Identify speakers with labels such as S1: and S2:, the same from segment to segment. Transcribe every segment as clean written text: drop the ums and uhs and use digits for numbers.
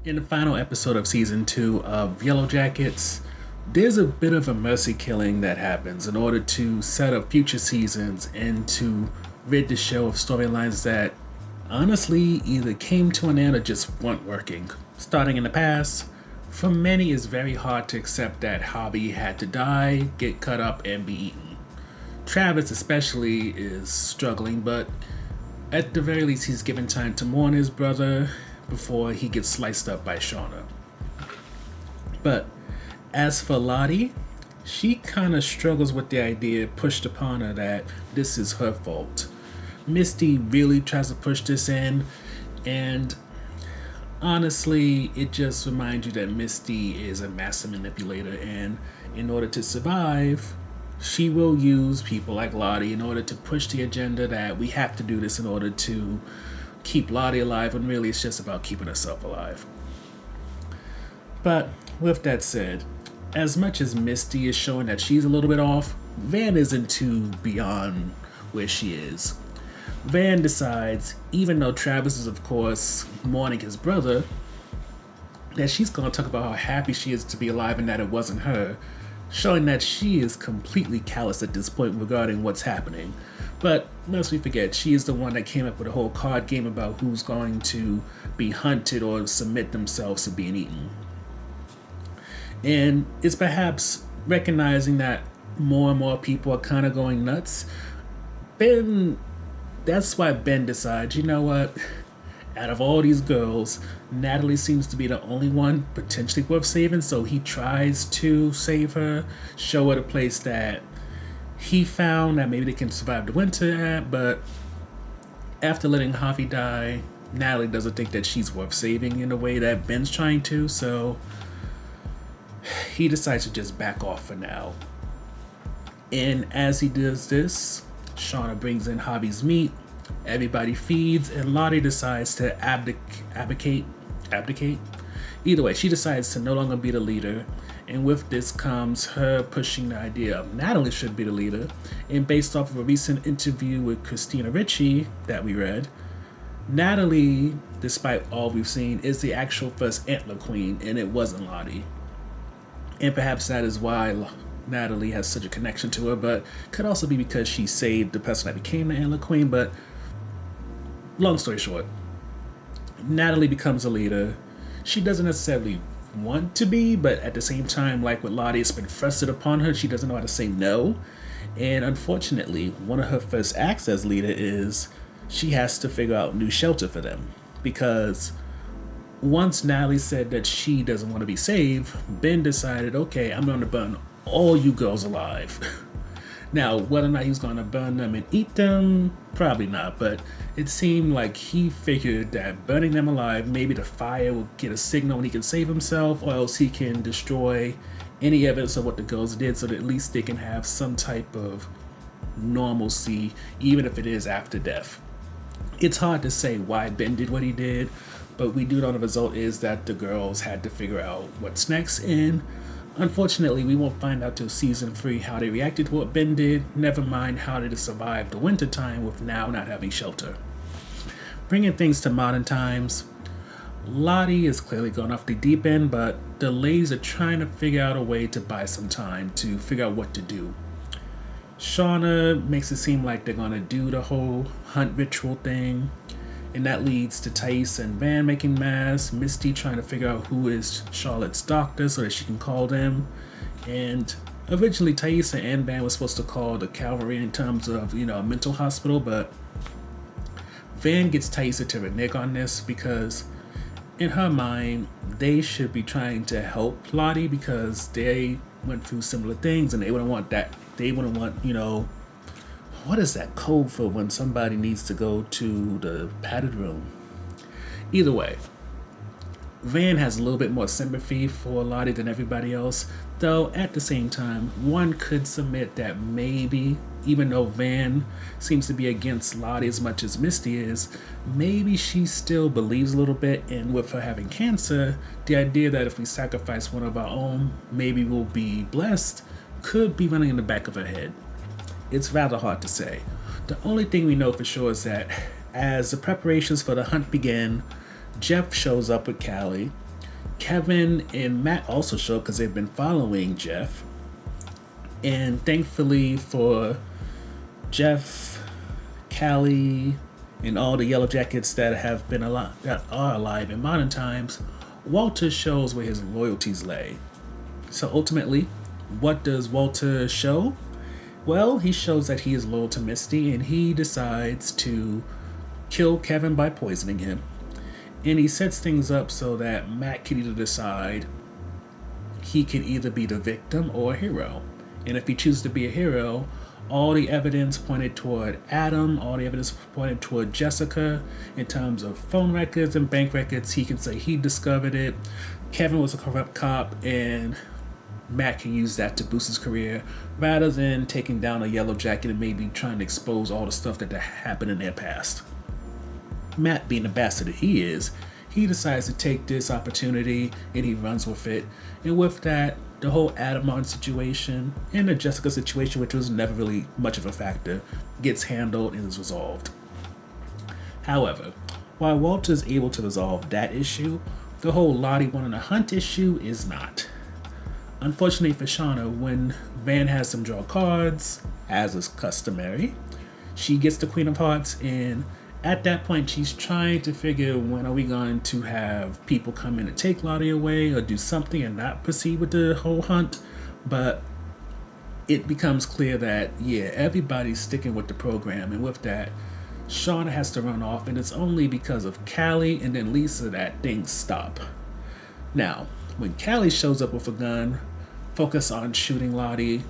S1: In the final episode of season 2 of Yellowjackets, there's a bit of a mercy killing that happens in order to set up future seasons and to rid the show of storylines that honestly either came to an end or just weren't working. Starting in the past, for many it's very hard to accept that Hobby had to die, get cut up, and be eaten. Travis especially is struggling, but at the very least he's given time to mourn his brother before he gets sliced up by Shauna. But as for Lottie, she kind of struggles with the idea pushed upon her that this is her fault. Misty really tries to push this in, and honestly, it just reminds you that Misty is a master manipulator, and in order to survive, she will use people like Lottie in order to push the agenda that we have to do this in order to keep Lottie alive, when really it's just about keeping herself alive. But with that said, as much as Misty is showing that she's a little bit off, Van isn't too beyond where she is. Van decides, even though Travis is of course mourning his brother, that she's going to talk about how happy she is to be alive and that it wasn't her, showing that she is completely callous at this point regarding what's happening. But lest we forget, she is the one that came up with a whole card game about who's going to be hunted or submit themselves to being eaten. And it's perhaps recognizing that more and more people are kind of going nuts. That's why Ben decides, you know what? Out of all these girls, Natalie seems to be the only one potentially worth saving, so he tries to save her, show her the place that he found that maybe they can survive the winter at, but after letting Javi die, Natalie doesn't think that she's worth saving in a way that Ben's trying to, so he decides to just back off for now. And as he does this, Shauna brings in Javi's meat, everybody feeds, and Lottie decides to abdicate. Either way, she decides to no longer be the leader, and with this comes her pushing the idea of Natalie should be the leader. And based off of a recent interview with Christina Ricci that we read, Natalie, despite all we've seen, is the actual first Antler Queen, and it wasn't Lottie. And perhaps that is why Natalie has such a connection to her, but could also be because she saved the person that became the Antler Queen. But long story short, Natalie becomes a leader. She doesn't necessarily want to be, but at the same time, like with Lottie, it's been thrusted upon her. She doesn't know how to say no. And unfortunately, one of her first acts as leader is she has to figure out new shelter for them. Because once Natalie said that she doesn't want to be saved, Ben decided, okay, I'm going to burn all you girls alive. Now, whether or not he was going to burn them and eat them, probably not, but it seemed like he figured that burning them alive, maybe the fire will get a signal when he can save himself, or else he can destroy any evidence of what the girls did so that at least they can have some type of normalcy, even if it is after death. It's hard to say why Ben did what he did, but we do know the result is that the girls had to figure out what's next, and unfortunately, we won't find out till season 3 how they reacted to what Ben did, never mind how they survived the winter time with now not having shelter. Bringing things to modern times, Lottie is clearly going off the deep end, but the ladies are trying to figure out a way to buy some time to figure out what to do. Shauna makes it seem like they're going to do the whole hunt ritual thing, and that leads to Thais and Van making masks, Misty trying to figure out who is Charlotte's doctor so that she can call them. And originally Thais and Van were supposed to call the cavalry in terms of, a mental hospital, but Van gets Thais to renege on this because in her mind, they should be trying to help Lottie because they went through similar things and they wouldn't want, what is that code for when somebody needs to go to the padded room? Either way, Van has a little bit more sympathy for Lottie than everybody else, though at the same time, one could submit that maybe, even though Van seems to be against Lottie as much as Misty is, maybe she still believes a little bit, and with her having cancer, the idea that if we sacrifice one of our own, maybe we'll be blessed, could be running in the back of her head. It's rather hard to say. The only thing we know for sure is that as the preparations for the hunt begin, Jeff shows up with Callie, Kevin and Matt also show up because they've been following Jeff. And thankfully for Jeff, Callie, and all the Yellowjackets that have been alive, that are alive in modern times, Walter shows where his loyalties lay. So ultimately, what does Walter show? Well, he shows that he is loyal to Misty, and he decides to kill Kevin by poisoning him. And he sets things up so that Matt can either decide he can either be the victim or a hero. And if he chooses to be a hero, all the evidence pointed toward Adam, all the evidence pointed toward Jessica in terms of phone records and bank records. He can say he discovered it. Kevin was a corrupt cop, and Matt can use that to boost his career rather than taking down a Yellowjacket and maybe trying to expose all the stuff that happened in their past. Matt, being the bastard that he is, he decides to take this opportunity and he runs with it. And with that, the whole Adam Martin situation and the Jessica situation, which was never really much of a factor, gets handled and is resolved. However, while Walter is able to resolve that issue, the whole Lottie wanting to hunt issue is not. Unfortunately for Shauna, when Van has them draw cards, as is customary, she gets the Queen of Hearts, and at that point she's trying to figure, when are we going to have people come in and take Lottie away or do something and not proceed with the whole hunt. But it becomes clear that, yeah, everybody's sticking with the program, and with that, Shauna has to run off, and it's only because of Callie and then Lisa that things stop. Now, when Callie shows up with a gun, focus on shooting Lottie,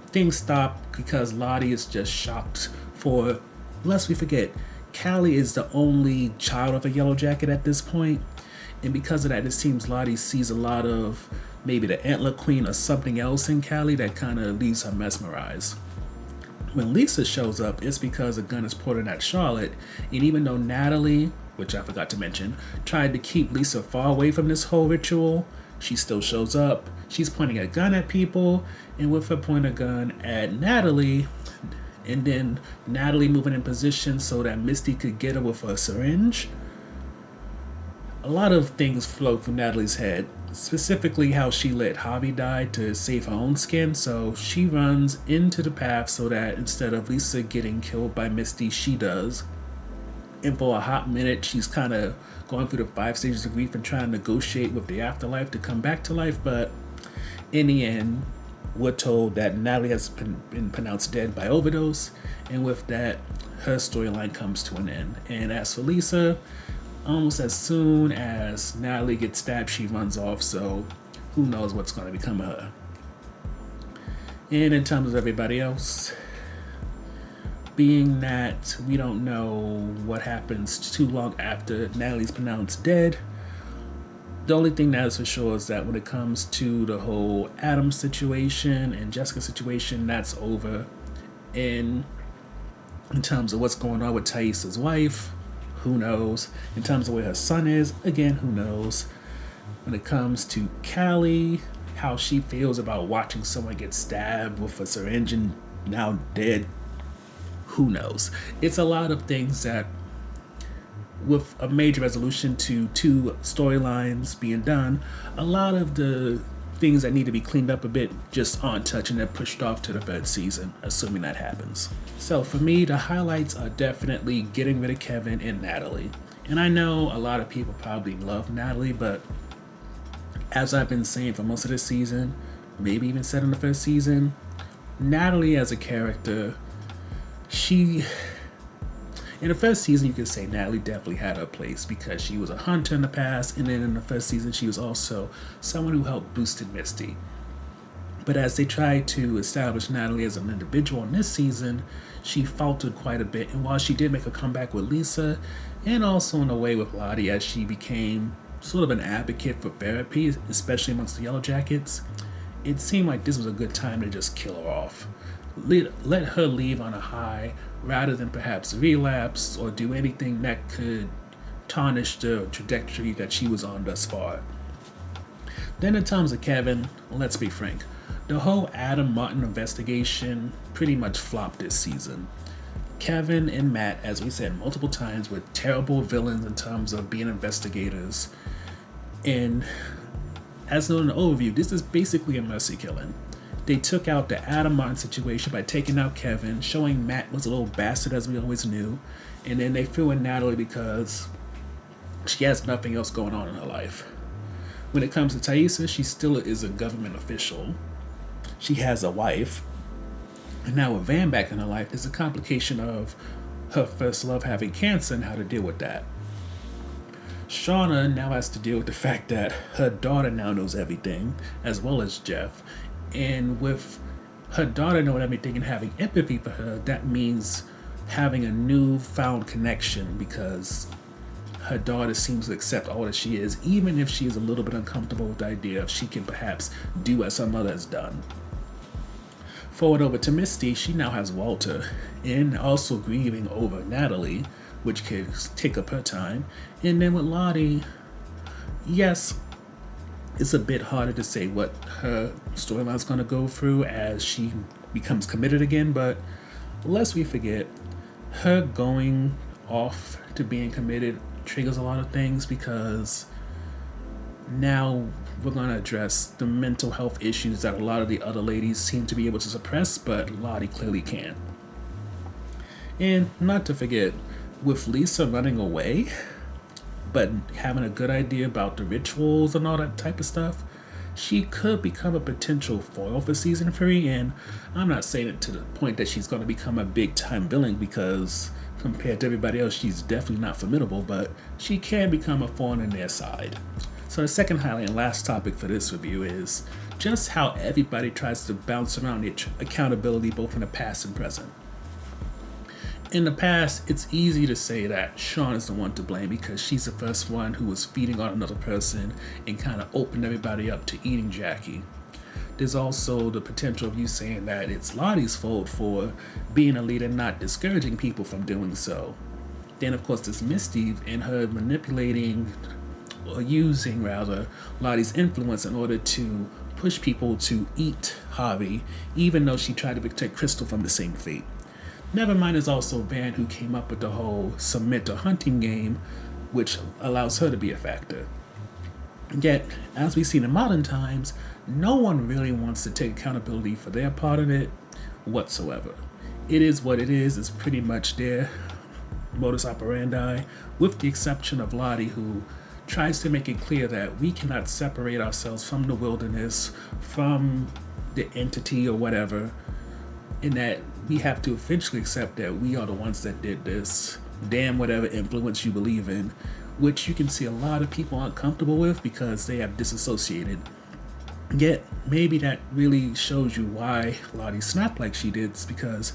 S1: things stop because Lottie is just shocked. For, lest we forget, Callie is the only child of a Yellowjacket at this point, and because of that, it seems Lottie sees a lot of maybe the Antler Queen or something else in Callie that kind of leaves her mesmerized. When Lisa shows up, it's because a gun is pointed at Charlotte, and even though Natalie, which I forgot to mention, tried to keep Lisa far away from this whole ritual, she still shows up. She's pointing a gun at people, and with her pointing a gun at Natalie, and then Natalie moving in position so that Misty could get her with a syringe. A lot of things float through Natalie's head, specifically how she let Javi die to save her own skin, so she runs into the path so that instead of Lisa getting killed by Misty, she does. And for a hot minute, she's kind of going through the 5 stages of grief and trying to negotiate with the afterlife to come back to life, but in the end, we're told that Natalie has been pronounced dead by overdose, and with that, her storyline comes to an end. And as for Lisa, almost as soon as Natalie gets stabbed, she runs off, so who knows what's going to become of her. And in terms of everybody else, being that we don't know what happens too long after Natalie's pronounced dead, the only thing that is for sure is that when it comes to the whole Adam situation and Jessica situation, that's over. And in terms of what's going on with Thaisa's wife, who knows? In terms of where her son is, again, who knows? When it comes to Callie, how she feels about watching someone get stabbed with a syringe and now dead, who knows? It's a lot of things that, with a major resolution to 2 storylines being done, a lot of the things that need to be cleaned up a bit just aren't touched and they're pushed off to the 3rd season, assuming that happens. So for me, the highlights are definitely getting rid of Kevin and Natalie. And I know a lot of people probably love Natalie, but as I've been saying for most of this season, maybe even said in the 1st season, Natalie as a character, in the 1st season, you could say Natalie definitely had her place because she was a hunter in the past, and then in the 1st season, she was also someone who helped boosted Misty. But as they tried to establish Natalie as an individual in this season, she faltered quite a bit. And while she did make a comeback with Lisa, and also in a way with Lottie, as she became sort of an advocate for therapy, especially amongst the Yellowjackets, it seemed like this was a good time to just kill her off. Let her leave on a high rather than perhaps relapse or do anything that could tarnish the trajectory that she was on thus far. Then in terms of Kevin, let's be frank, the whole Adam Martin investigation pretty much flopped this season. Kevin and Matt, as we said multiple times, were terrible villains in terms of being investigators. And as noted in the overview, this is basically a mercy killing. They took out the Adam Martin situation by taking out Kevin, showing Matt was a little bastard as we always knew, and then they threw in Natalie because she has nothing else going on in her life. When it comes to Taissa, she still is a government official. She has a wife. And now with Van back in her life, there's a complication of her first love having cancer and how to deal with that. Shauna now has to deal with the fact that her daughter now knows everything, as well as Jeff. And with her daughter knowing everything and having empathy for her, that means having a newfound connection because her daughter seems to accept all that she is, even if she is a little bit uncomfortable with the idea of she can perhaps do as her mother has done. Forward over to Misty, she now has Walter, and also grieving over Natalie, which could take up her time. And then with Lottie, yes, it's a bit harder to say what her storyline is going to go through as she becomes committed again, but lest we forget, her going off to being committed triggers a lot of things because now we're going to address the mental health issues that a lot of the other ladies seem to be able to suppress, but Lottie clearly can't. And not to forget, with Lisa running away, but having a good idea about the rituals and all that type of stuff, she could become a potential foil for season 3, and I'm not saying it to the point that she's going to become a big time villain because compared to everybody else, she's definitely not formidable, but she can become a thorn in their side. So the second highlight and last topic for this review is just how everybody tries to bounce around the accountability both in the past and present. In the past, it's easy to say that Sean is the one to blame because she's the first one who was feeding on another person and kind of opened everybody up to eating Jackie. There's also the potential of you saying that it's Lottie's fault for being a leader, not discouraging people from doing so. Then, of course, there's Misty and her manipulating or using rather Lottie's influence in order to push people to eat Harvey, even though she tried to protect Crystal from the same fate. Never mind, there's also Van who came up with the whole submit to hunting game, which allows her to be a factor. Yet, as we've seen in modern times, no one really wants to take accountability for their part of it whatsoever. It is what it is. It's pretty much their modus operandi, with the exception of Lottie, who tries to make it clear that we cannot separate ourselves from the wilderness, from the entity or whatever, and that we have to eventually accept that we are the ones that did this, damn whatever influence you believe in, which you can see a lot of people aren't comfortable with because they have disassociated. Yet, maybe that really shows you why Lottie snapped like she did, because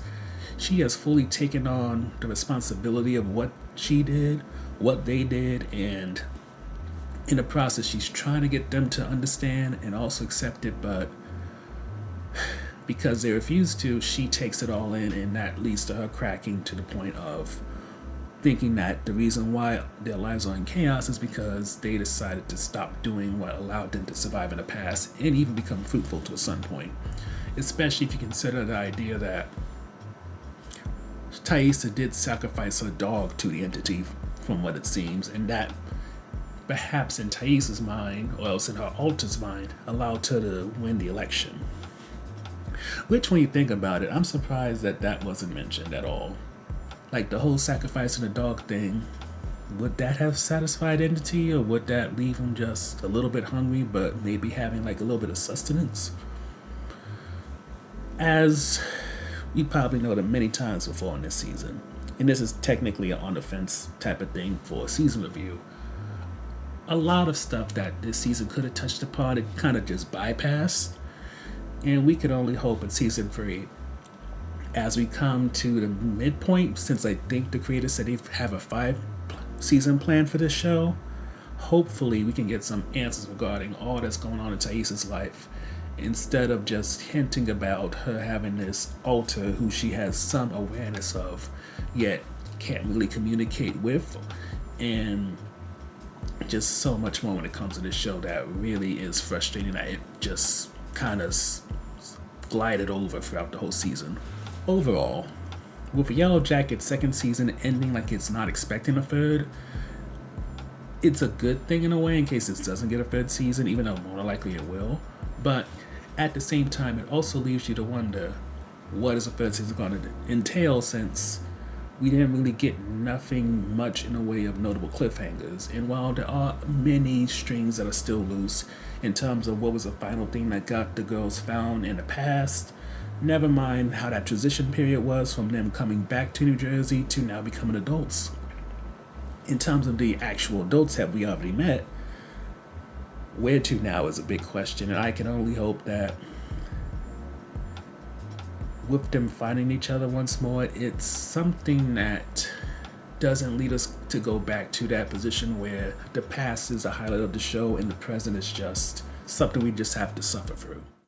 S1: she has fully taken on the responsibility of what she did, what they did, and in the process, she's trying to get them to understand and also accept it, but because they refuse to, she takes it all in, and that leads to her cracking to the point of thinking that the reason why their lives are in chaos is because they decided to stop doing what allowed them to survive in the past and even become fruitful to a certain point. Especially if you consider the idea that Taissa did sacrifice her dog to the entity, from what it seems, and that perhaps in Taissa's mind, or else in her alter's mind, allowed her to win the election. Which, when you think about it, I'm surprised that that wasn't mentioned at all. Like the whole sacrificing the dog thing, would that have satisfied entity, or would that leave him just a little bit hungry but maybe having like a little bit of sustenance? As we probably noted many times before in this season, and this is technically an on the fence type of thing for a season review, a lot of stuff that this season could have touched upon, it kind of just bypassed, and we could only hope in season 3, as we come to the midpoint, since I think the creators said they have a 5-season plan for this show, hopefully we can get some answers regarding all that's going on in Taissa's life, instead of just hinting about her having this alter who she has some awareness of, yet can't really communicate with, and just so much more when it comes to this show that really is frustrating that it just kind of glided over throughout the whole season. Overall, with Yellowjackets' second season ending like it's not expecting a third, it's a good thing in a way in case this doesn't get a third season, even though more likely it will. But at the same time, it also leaves you to wonder what is a third season going to entail, since we didn't really get nothing much in the way of notable cliffhangers. And while there are many strings that are still loose in terms of what was the final thing that got the girls found in the past, never mind how that transition period was from them coming back to New Jersey to now becoming adults. In terms of the actual adults have we already met, where to now is a big question, and I can only hope that with them finding each other once more, it's something that doesn't lead us to go back to that position where the past is a highlight of the show and the present is just something we just have to suffer through.